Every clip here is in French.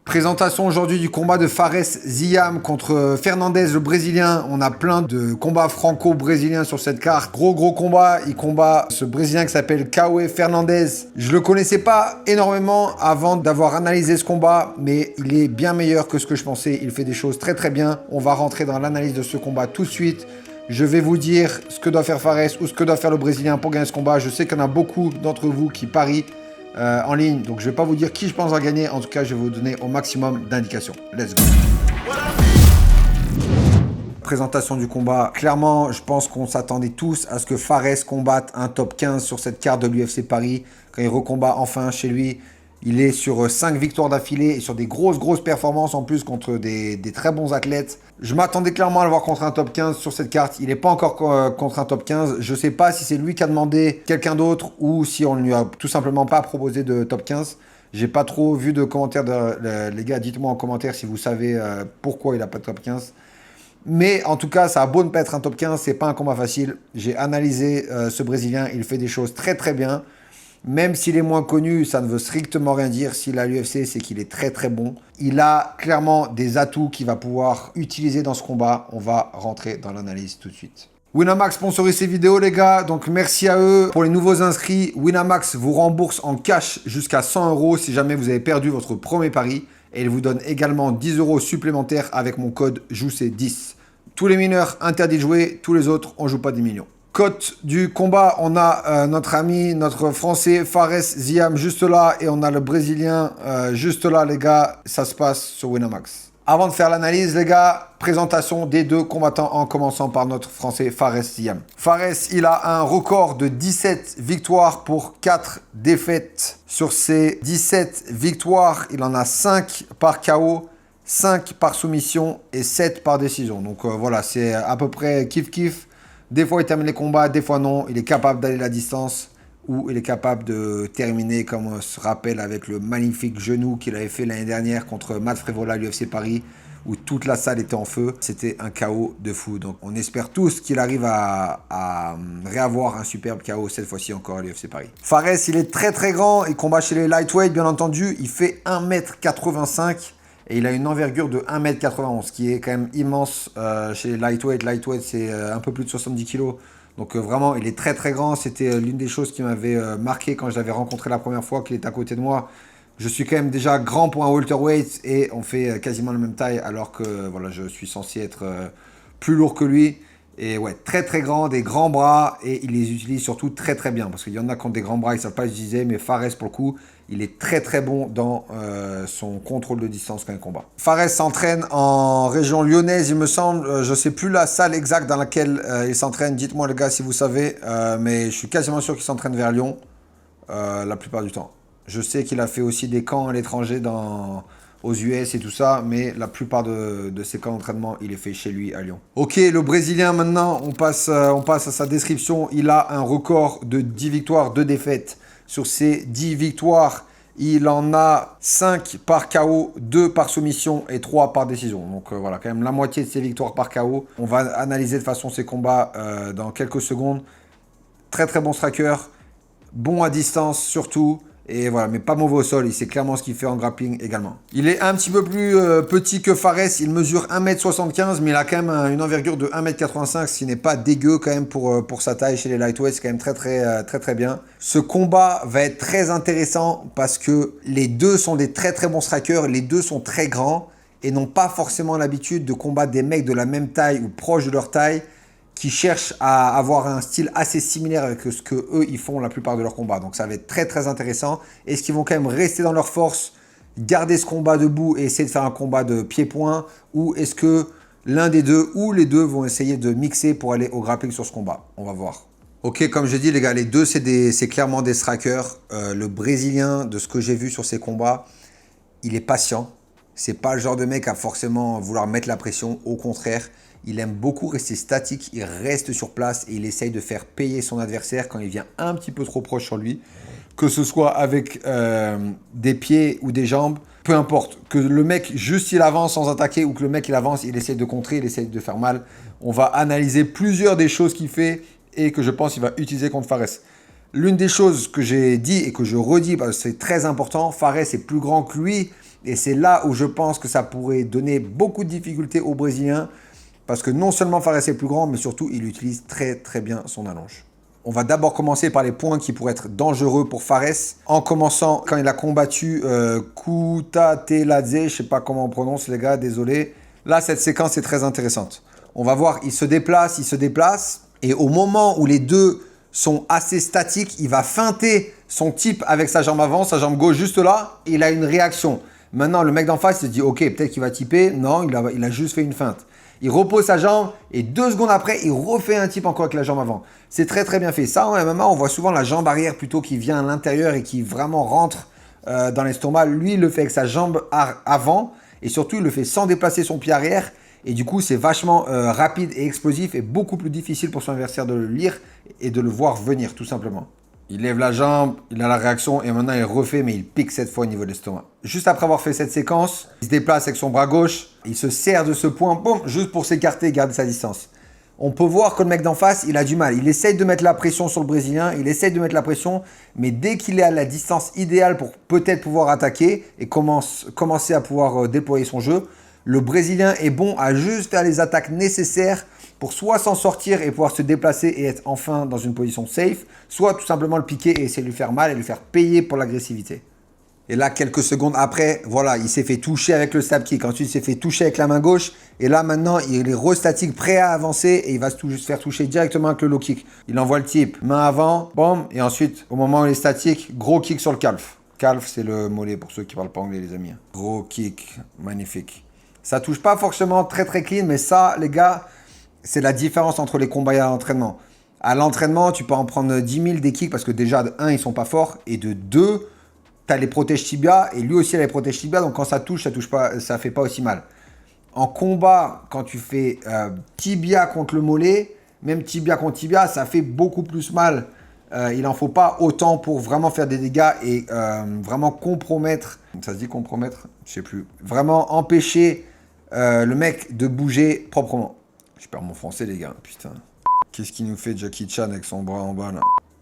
Présentation aujourd'hui du combat de Fares Ziam contre Fernandez, le Brésilien. On a plein de combats franco-brésiliens sur cette carte. Gros combat. Il combat ce Brésilien qui s'appelle Cauê Fernandez. Je le connaissais pas énormément avant d'avoir analysé ce combat, mais il est bien meilleur que ce que je pensais. Il fait des choses très bien. On va rentrer dans l'analyse de ce combat tout de suite. Je vais vous dire ce que doit faire Fares ou ce que doit faire le Brésilien pour gagner ce combat. Je sais qu'il y en a beaucoup d'entre vous qui parient en ligne, donc je vais pas vous dire qui je pense va gagner. En tout cas, je vais vous donner au maximum d'indications. Let's go. Présentation du combat. Clairement, je pense qu'on s'attendait tous à ce que Fares combatte un top 15 sur cette carte de l'UFC Paris. Quand il recombat enfin chez lui, il est sur 5 victoires d'affilée et sur des grosses performances en plus contre des très bons athlètes. Je m'attendais clairement à le voir contre un top 15 sur cette carte. Il n'est pas encore contre un top 15. Je ne sais pas si c'est lui qui a demandé quelqu'un d'autre ou si on ne lui a tout simplement pas proposé de top 15. J'ai pas trop vu de commentaires. Les gars, dites-moi en commentaire si vous savez pourquoi il n'a pas de top 15. Mais en tout cas, ça a beau ne pas être un top 15, c'est pas un combat facile. J'ai analysé ce Brésilien, il fait des choses très bien. Même s'il est moins connu, ça ne veut strictement rien dire. S'il a l'UFC, c'est qu'il est très bon. Il a clairement des atouts qu'il va pouvoir utiliser dans ce combat. On va rentrer dans l'analyse tout de suite. Winamax sponsorise ces vidéos, les gars. Donc, merci à eux. Pour les nouveaux inscrits, Winamax vous rembourse en cash jusqu'à 100 € si jamais vous avez perdu votre premier pari. Et il vous donne également 10 € supplémentaires avec mon code JOUCE10. Tous les mineurs interdits de jouer. Tous les autres, on ne joue pas des millions. Cote du combat, on a notre ami, notre français Fares Ziam juste là et on a le brésilien juste là, les gars. Ça se passe sur Winamax. Avant de faire l'analyse, les gars, présentation des deux combattants en commençant par notre français Fares Ziam. Fares, il a un record de 17 victoires pour 4 défaites. Sur ces 17 victoires, il en a 5 par KO, 5 par soumission et 7 par décision. Donc voilà, c'est à peu près kiff. Des fois, il termine les combats, des fois non. Il est capable d'aller la distance ou il est capable de terminer, comme on se rappelle, avec le magnifique genou qu'il avait fait l'année dernière contre Matt Frevola à l'UFC Paris, où toute la salle était en feu. C'était un KO de fou. Donc, on espère tous qu'il arrive à réavoir un superbe KO cette fois-ci encore à l'UFC Paris. Fares, il est très grand. Il combat chez les lightweight, bien entendu. Il fait 1m85. Et il a une envergure de 1m91, ce qui est quand même immense chez les lightweight. Lightweight, c'est un peu plus de 70 kg. Donc vraiment, il est très grand. C'était l'une des choses qui m'avait marqué quand je l'avais rencontré la première fois, qu'il est à côté de moi. Je suis quand même déjà grand pour un welterweight et on fait quasiment la même taille alors que voilà, je suis censé être plus lourd que lui. Et ouais, très grand, des grands bras et il les utilise surtout très bien. Parce qu'il y en a qui ont des grands bras, ils ne savent pas les utiliser, mais Fares pour le coup, il est très bon dans son contrôle de distance quand il combat. Fares s'entraîne en région lyonnaise, il me semble. Je ne sais plus la salle exacte dans laquelle il s'entraîne. Dites-moi les gars si vous savez, mais je suis quasiment sûr qu'il s'entraîne vers Lyon la plupart du temps. Je sais qu'il a fait aussi des camps à l'étranger aux US et tout ça, mais la plupart de ses camps d'entraînement, il est fait chez lui à Lyon. Ok, le Brésilien maintenant, on passe à sa description. Il a un record de 10 victoires, 2 défaites. Sur ces 10 victoires, il en a 5 par KO, 2 par soumission et 3 par décision. Donc voilà, quand même la moitié de ses victoires par KO. On va analyser de façon ses combats dans quelques secondes. Très bon striker, bon à distance surtout. Et voilà, mais pas mauvais au sol, il sait clairement ce qu'il fait en grappling également. Il est un petit peu plus petit que Fares, il mesure 1m75, mais il a quand même une envergure de 1m85, ce qui n'est pas dégueu quand même pour sa taille chez les lightweights, c'est quand même très bien. Ce combat va être très intéressant parce que les deux sont des très bons strikers, les deux sont très grands et n'ont pas forcément l'habitude de combattre des mecs de la même taille ou proche de leur taille, qui cherchent à avoir un style assez similaire avec ce que eux ils font la plupart de leurs combats. Donc ça va être très intéressant. Est-ce qu'ils vont quand même rester dans leur force, garder ce combat debout et essayer de faire un combat de pied-point, ou est-ce que l'un des deux ou les deux vont essayer de mixer pour aller au grappling sur ce combat? On va voir. Ok, comme je dis les gars, les deux c'est clairement des strikers. Le Brésilien, de ce que j'ai vu sur ses combats, il est patient. C'est pas le genre de mec à forcément vouloir mettre la pression. Au contraire, il aime beaucoup rester statique. Il reste sur place et il essaye de faire payer son adversaire quand il vient un petit peu trop proche sur lui. Que ce soit avec des pieds ou des jambes, peu importe. Que le mec juste il avance sans attaquer ou que le mec il avance, il essaye de contrer, il essaye de faire mal. On va analyser plusieurs des choses qu'il fait et que je pense qu'il va utiliser contre Fares. L'une des choses que j'ai dit et que je redis, parce que c'est très important, Fares est plus grand que lui, Et c'est là où je pense que ça pourrait donner beaucoup de difficultés aux Brésiliens. Parce que non seulement Fares est plus grand, mais surtout, il utilise très très bien son allonge. On va d'abord commencer par les points qui pourraient être dangereux pour Fares. En commençant, quand il a combattu Kutateladze, je ne sais pas comment on prononce les gars, désolé. Là, cette séquence est très intéressante. On va voir, il se déplace. Et au moment où les deux sont assez statiques, il va feinter son type avec sa jambe avant, sa jambe gauche juste là. Il a une réaction. Maintenant, le mec d'en face se dit, ok, peut-être qu'il va typer. Non, il a juste fait une feinte. Il repose sa jambe et 2 secondes après, il refait un type encore avec la jambe avant. C'est très très bien fait. Ça, en MMA, on voit souvent la jambe arrière plutôt qui vient à l'intérieur et qui vraiment rentre dans l'estomac. Lui, il le fait avec sa jambe avant et surtout, il le fait sans déplacer son pied arrière. Et du coup, c'est vachement rapide et explosif et beaucoup plus difficile pour son adversaire de le lire et de le voir venir, tout simplement. Il lève la jambe, il a la réaction et maintenant il refait, mais il pique cette fois au niveau de l'estomac. Juste après avoir fait cette séquence, il se déplace avec son bras gauche, il se sert de ce point, boum, juste pour s'écarter et garder sa distance. On peut voir que le mec d'en face, il a du mal. Il essaye de mettre la pression sur le Brésilien, mais dès qu'il est à la distance idéale pour peut-être pouvoir attaquer et commencer à pouvoir déployer son jeu, le Brésilien est bon à juste faire les attaques nécessaires pour soit s'en sortir et pouvoir se déplacer et être enfin dans une position safe, soit tout simplement le piquer et essayer de lui faire mal et lui faire payer pour l'agressivité. Et là, quelques secondes après, voilà, il s'est fait toucher avec le stab kick. Ensuite, il s'est fait toucher avec la main gauche. Et là, maintenant, il est re-statique, prêt à avancer et il va se faire toucher directement avec le low kick. Il envoie le type, main avant, boum. Et ensuite, au moment où il est statique, gros kick sur le calf. Calf, c'est le mollet pour ceux qui ne parlent pas anglais, les amis. Gros kick, magnifique. Ça touche pas forcément très très clean, mais ça, les gars, c'est la différence entre les combats et l'entraînement. À l'entraînement, tu peux en prendre 10 000 des kicks parce que déjà, de 1, ils sont pas forts. Et de 2, tu as les protèges tibia et lui aussi a les protèges tibia. Donc quand ça touche pas, ça fait pas aussi mal. En combat, quand tu fais tibia contre le mollet, même tibia contre tibia, ça fait beaucoup plus mal. Il n'en faut pas autant pour vraiment faire des dégâts et vraiment compromettre. Ça se dit compromettre? Je sais plus. Vraiment empêcher le mec de bouger proprement. Je perds mon français, les gars. Putain. Qu'est-ce qu'il nous fait Jackie Chan avec son bras en bas, là?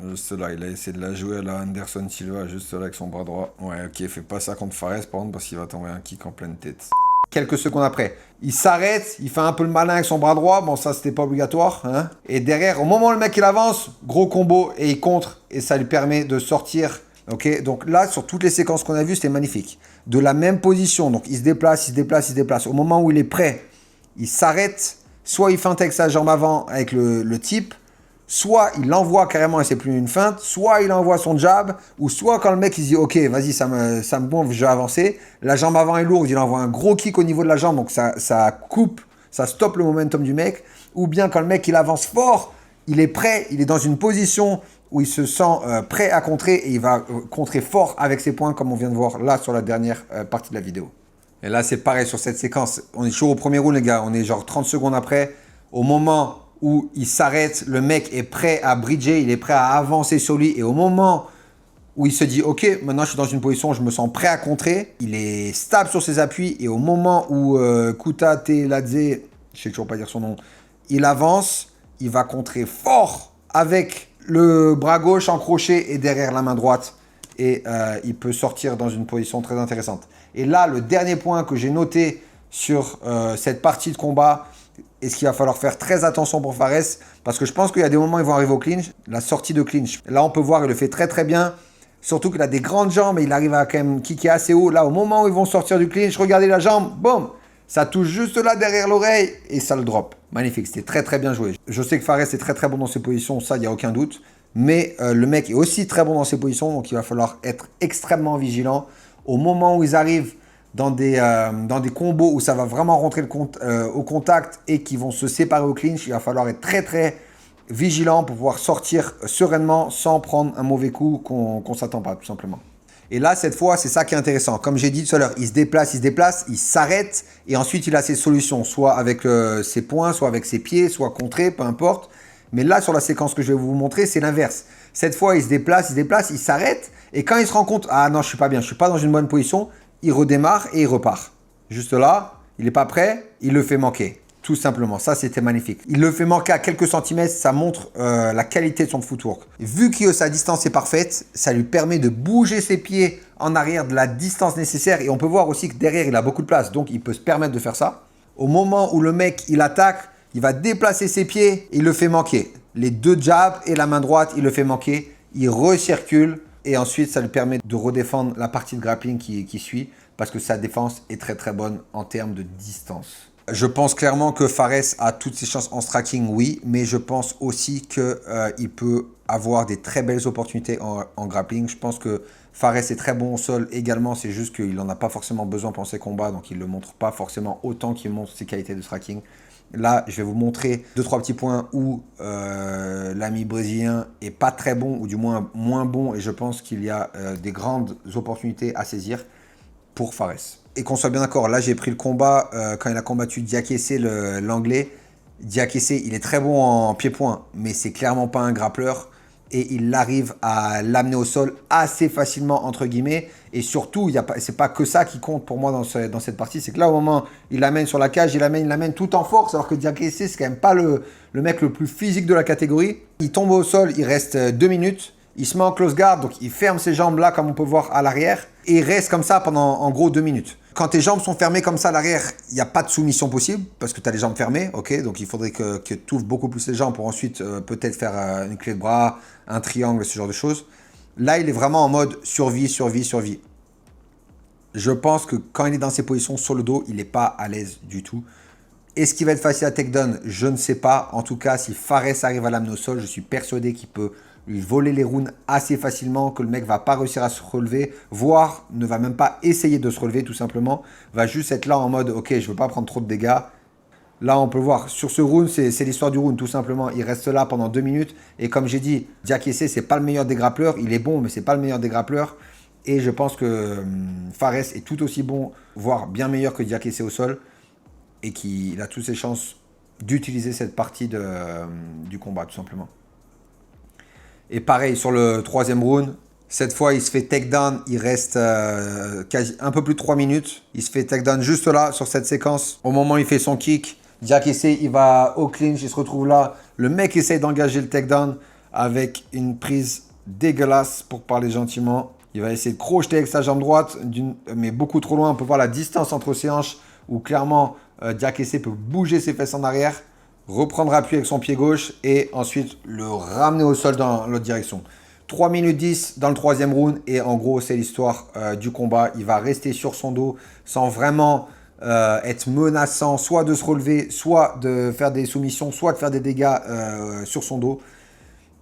Juste là, il a essayé de la jouer à la Anderson Silva, juste là avec son bras droit. Ouais, ok, fais pas ça contre Fares, par contre, parce qu'il va t'envoyer un kick en pleine tête. Quelques secondes après, il s'arrête, il fait un peu le malin avec son bras droit. Bon, ça, c'était pas obligatoire. Hein. Et derrière, au moment où le mec, il avance, gros combo et il contre. Et ça lui permet de sortir. Ok, donc là, sur toutes les séquences qu'on a vues, c'était magnifique. De la même position, donc il se déplace. Au moment où il est prêt, il s'arrête. Soit il feinte avec sa jambe avant, avec le type. Soit il l'envoie carrément et c'est plus une feinte, soit il envoie son jab, ou soit quand le mec il se dit ok vas-y ça me gonfle, je vais avancer, la jambe avant est lourde, il envoie un gros kick au niveau de la jambe, donc ça coupe, ça stoppe le momentum du mec, ou bien quand le mec il avance fort, il est prêt, il est dans une position où il se sent prêt à contrer et il va contrer fort avec ses poings comme on vient de voir là sur la dernière partie de la vidéo. Et là c'est pareil sur cette séquence, on est toujours au premier round les gars, on est genre 30 secondes après, au moment où il s'arrête, le mec est prêt à bridger, il est prêt à avancer sur lui. Et au moment où il se dit « Ok, maintenant je suis dans une position où je me sens prêt à contrer », il est stable sur ses appuis. Et au moment où Kutateladze, je sais toujours pas dire son nom, il avance, il va contrer fort avec le bras gauche en crochet et derrière la main droite. Et il peut sortir dans une position très intéressante. Et là, le dernier point que j'ai noté sur cette partie de combat, et ce qu'il va falloir faire très attention pour Fares, parce que je pense qu'il y a des moments où ils vont arriver au clinch, la sortie de clinch. Là, on peut voir, il le fait très très bien, surtout qu'il a des grandes jambes et il arrive à quand même kicker assez haut. Là, au moment où ils vont sortir du clinch, regardez la jambe, boum, ça touche juste là derrière l'oreille et ça le drop. Magnifique, c'était très très bien joué. Je sais que Fares est très très bon dans ses positions, ça, il n'y a aucun doute, mais le mec est aussi très bon dans ses positions, donc il va falloir être extrêmement vigilant. Au moment où ils arrivent dans des combos où ça va vraiment rentrer au contact et qui vont se séparer au clinch, il va falloir être très très vigilant pour pouvoir sortir sereinement sans prendre un mauvais coup qu'on ne s'attend pas tout simplement. Et là cette fois c'est ça qui est intéressant, comme j'ai dit tout à l'heure, il se déplace, il s'arrête et ensuite il a ses solutions, soit avec ses poings, soit avec ses pieds, soit contré, peu importe. Mais là sur la séquence que je vais vous montrer c'est l'inverse. Cette fois il se déplace, il s'arrête et quand il se rend compte, ah non je suis pas bien, je suis pas dans une bonne position, il redémarre et il repart. Juste là, il n'est pas prêt, il le fait manquer. Tout simplement, ça c'était magnifique. Il le fait manquer à quelques centimètres, ça montre la qualité de son footwork. Vu que sa distance est parfaite, ça lui permet de bouger ses pieds en arrière de la distance nécessaire. Et on peut voir aussi que derrière, il a beaucoup de place, donc il peut se permettre de faire ça. Au moment où le mec, il attaque, il va déplacer ses pieds, il le fait manquer. Les deux jabs et la main droite, il le fait manquer. Il recircule et ensuite, ça lui permet de redéfendre la partie de grappling qui suit parce que sa défense est très très bonne en termes de distance. Je pense clairement que Fares a toutes ses chances en striking, oui, mais je pense aussi qu'il peut avoir des très belles opportunités en grappling. Je pense que Fares est très bon au sol également, c'est juste qu'il n'en a pas forcément besoin pour ses combats, donc il ne le montre pas forcément autant qu'il montre ses qualités de striking. Là, je vais vous montrer 2-3 petits points où l'ami brésilien est pas très bon, ou du moins moins bon, et je pense qu'il y a des grandes opportunités à saisir pour Fares. Et qu'on soit bien d'accord, là j'ai pris le combat quand il a combattu Diakese, l'anglais. Diakese, il est très bon en pied-point, mais c'est clairement pas un grappleur. Et il arrive à l'amener au sol assez facilement, entre guillemets. Et surtout, c'est pas que ça qui compte pour moi dans cette partie. C'est que là, au moment où il l'amène sur la cage, il l'amène tout en force. Alors que Diakese, c'est quand même pas le mec le plus physique de la catégorie. Il tombe au sol, il reste 2 minutes. Il se met en close guard, donc il ferme ses jambes là, comme on peut voir à l'arrière. Et il reste comme ça pendant en gros 2 minutes. Quand tes jambes sont fermées comme ça à l'arrière, il n'y a pas de soumission possible parce que tu as les jambes fermées, ok. Donc il faudrait que tu ouvres beaucoup plus les jambes pour ensuite peut-être faire une clé de bras, un triangle, ce genre de choses. Là, il est vraiment en mode survie, survie, survie. Je pense que quand il est dans ces positions sur le dos, il n'est pas à l'aise du tout. Est-ce qu'il va être facile à takedown? Je ne sais pas. En tout cas, si Fares arrive à l'amener au sol, je suis persuadé qu'il peut lui voler les rounds assez facilement, que le mec va pas réussir à se relever, voire ne va même pas essayer de se relever tout simplement, va juste être là en mode ok, je veux pas prendre trop de dégâts. Là on peut voir, sur ce round, c'est l'histoire du round tout simplement, il reste là pendant 2 minutes, et comme j'ai dit, Diakese c'est pas le meilleur des grappleurs, il est bon mais c'est pas le meilleur des grappleurs, et je pense que Fares est tout aussi bon, voire bien meilleur que Diakese au sol, et qu'il a toutes ses chances d'utiliser cette partie du combat tout simplement. Et pareil, sur le 3e round, cette fois, il se fait takedown. Il reste un peu plus de 3 minutes. Il se fait takedown juste là, sur cette séquence. Au moment où il fait son kick, Diakese, il va au clinch, il se retrouve là. Le mec essaye d'engager le takedown avec une prise dégueulasse, pour parler gentiment. Il va essayer de crocheter avec sa jambe droite, mais beaucoup trop loin. On peut voir la distance entre ses hanches, où clairement, Diakese peut bouger ses fesses en arrière, reprendre appui avec son pied gauche et ensuite le ramener au sol dans l'autre direction. 3 minutes 10 dans le 3e round et en gros c'est l'histoire du combat. Il va rester sur son dos sans vraiment être menaçant, soit de se relever, soit de faire des soumissions, soit de faire des dégâts sur son dos.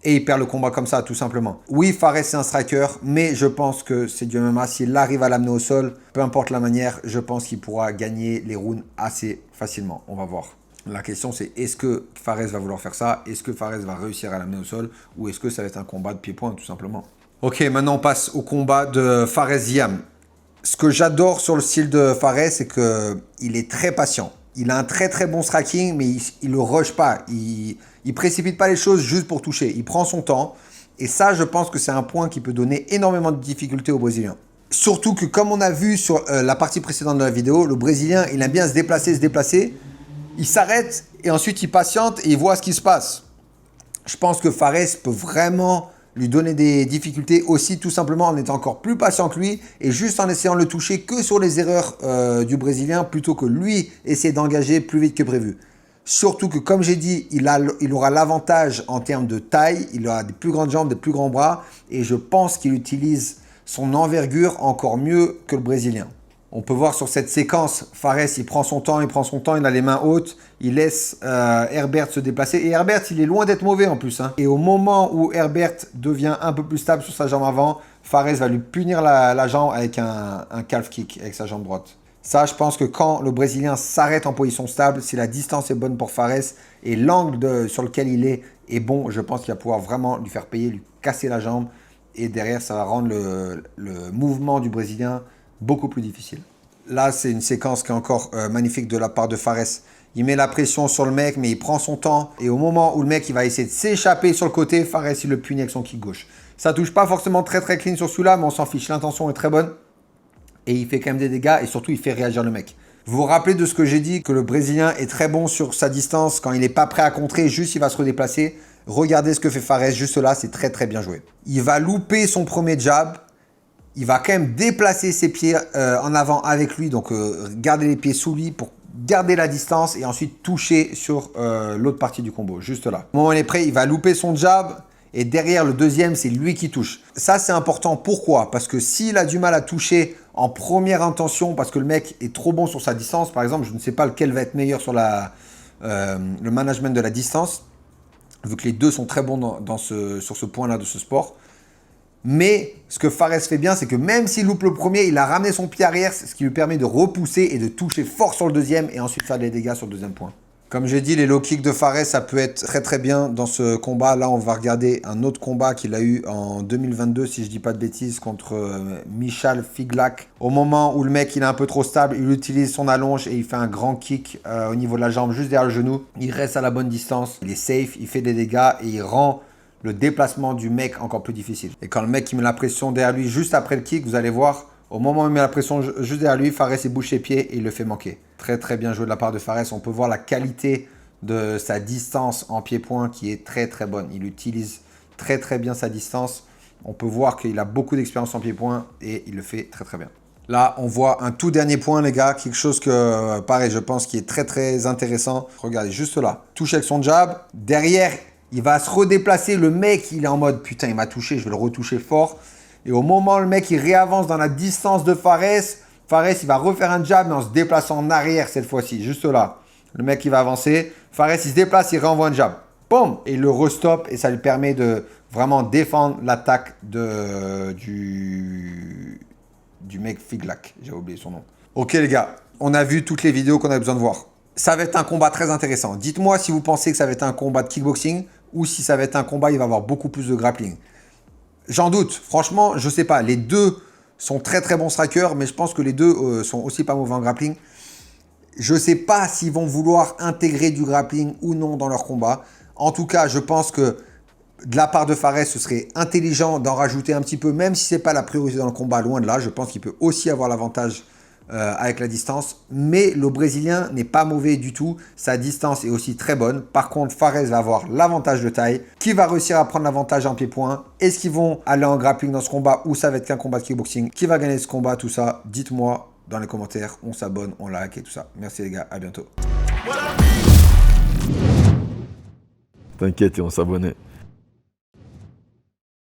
Et il perd le combat comme ça, tout simplement. Oui, Fares c'est un striker, mais je pense que c'est du MMA. S'il arrive à l'amener au sol, peu importe la manière, je pense qu'il pourra gagner les rounds assez facilement. On va voir. La question c'est, est-ce que Fares va vouloir faire ça? Est-ce que Fares va réussir à l'amener au sol? Ou est-ce que ça va être un combat de pied-point tout simplement? Ok, maintenant on passe au combat de Fares-Ziam. Ce que j'adore sur le style de Fares, c'est qu'il est très patient. Il a un très très bon striking, mais il ne le rush pas. Il précipite pas les choses juste pour toucher. Il prend son temps. Et ça, je pense que c'est un point qui peut donner énormément de difficultés aux Brésiliens. Surtout que comme on a vu sur la partie précédente de la vidéo, le Brésilien, il aime bien se déplacer. Il s'arrête et ensuite il patiente et il voit ce qui se passe. Je pense que Fares peut vraiment lui donner des difficultés aussi, tout simplement en étant encore plus patient que lui et juste en essayant de le toucher que sur les erreurs du Brésilien plutôt que lui essayer d'engager plus vite que prévu. Surtout que, comme j'ai dit, il aura l'avantage en termes de taille, il aura des plus grandes jambes, des plus grands bras et je pense qu'il utilise son envergure encore mieux que le Brésilien. On peut voir sur cette séquence, Fares, il prend son temps, il a les mains hautes, il laisse Herbert se déplacer. Et Herbert, il est loin d'être mauvais en plus. Hein. Et au moment où Herbert devient un peu plus stable sur sa jambe avant, Fares va lui punir la jambe avec un calf kick avec sa jambe droite. Ça, je pense que quand le Brésilien s'arrête en position stable, si la distance est bonne pour Fares et l'angle sur lequel il est bon, je pense qu'il va pouvoir vraiment lui faire payer, lui casser la jambe. Et derrière, ça va rendre le mouvement du Brésilien beaucoup plus difficile. Là, c'est une séquence qui est encore magnifique de la part de Fares. Il met la pression sur le mec, mais il prend son temps. Et au moment où le mec il va essayer de s'échapper sur le côté, Fares il le punit avec son kick gauche. Ça touche pas forcément très clean sur celui-là, mais on s'en fiche. L'intention est très bonne. Et il fait quand même des dégâts et surtout il fait réagir le mec. Vous vous rappelez de ce que j'ai dit, que le Brésilien est très bon sur sa distance quand il n'est pas prêt à contrer, juste il va se redéplacer. Regardez ce que fait Fares, juste là, c'est très très bien joué. Il va louper son premier jab. Il va quand même déplacer ses pieds en avant avec lui, donc garder les pieds sous lui pour garder la distance et ensuite toucher sur l'autre partie du combo, juste là. Au moment où il est prêt, il va louper son jab et derrière le deuxième, c'est lui qui touche. Ça, c'est important. Pourquoi? Parce que s'il a du mal à toucher en première intention, parce que le mec est trop bon sur sa distance, par exemple, je ne sais pas lequel va être meilleur sur le management de la distance, vu que les deux sont très bons sur ce point-là de ce sport. Mais ce que Fares fait bien, c'est que même s'il loupe le premier, il a ramené son pied arrière, ce qui lui permet de repousser et de toucher fort sur le deuxième et ensuite faire des dégâts sur le deuxième point. Comme j'ai dit, les low kicks de Fares, ça peut être très très bien dans ce combat. Là, on va regarder un autre combat qu'il a eu en 2022, si je dis pas de bêtises, contre Michal Figlak. Au moment où le mec il est un peu trop stable, il utilise son allonge et il fait un grand kick au niveau de la jambe, juste derrière le genou. Il reste à la bonne distance, il est safe, il fait des dégâts et il rend le déplacement du mec encore plus difficile. Et quand le mec il met la pression derrière lui juste après le kick, vous allez voir, au moment où il met la pression juste derrière lui, Fares il bouge ses pieds et il le fait manquer. Très très bien joué de la part de Fares. On peut voir la qualité de sa distance en pied-point qui est très très bonne. Il utilise très très bien sa distance. On peut voir qu'il a beaucoup d'expérience en pied-point et il le fait très très bien. Là, on voit un tout dernier point, les gars. Quelque chose que, pareil, je pense qui est très très intéressant. Regardez, juste là. Touche avec son jab. Derrière, il va se redéplacer. Le mec, il est en mode, putain, il m'a touché, je vais le retoucher fort. Et au moment où le mec, il réavance dans la distance de Fares, il va refaire un jab, mais en se déplaçant en arrière cette fois-ci, juste là. Le mec, il va avancer. Fares, il se déplace, il renvoie un jab. Boum! Et il le restop et ça lui permet de vraiment défendre l'attaque du mec Figlak. J'ai oublié son nom. Ok, les gars, on a vu toutes les vidéos qu'on avait besoin de voir. Ça va être un combat très intéressant. Dites-moi si vous pensez que ça va être un combat de kickboxing ou si ça va être un combat, il va y avoir beaucoup plus de grappling. J'en doute. Franchement, je sais pas. Les deux sont très très bons strikers, mais je pense que les deux sont aussi pas mauvais en grappling. Je sais pas s'ils vont vouloir intégrer du grappling ou non dans leur combat. En tout cas, je pense que de la part de Fares, ce serait intelligent d'en rajouter un petit peu, même si ce n'est pas la priorité dans le combat, loin de là. Je pense qu'il peut aussi avoir l'avantage avec la distance. Mais le Brésilien n'est pas mauvais du tout. Sa distance est aussi très bonne. Par contre, Fares va avoir l'avantage de taille. Qui va réussir à prendre l'avantage en pied-point? Est-ce qu'ils vont aller en grappling dans ce combat ou ça va être qu'un combat de kickboxing? Qui va gagner ce combat? Tout ça, dites-moi dans les commentaires. On s'abonne, on like et tout ça. Merci les gars, à bientôt. T'inquiète, et on s'abonnait.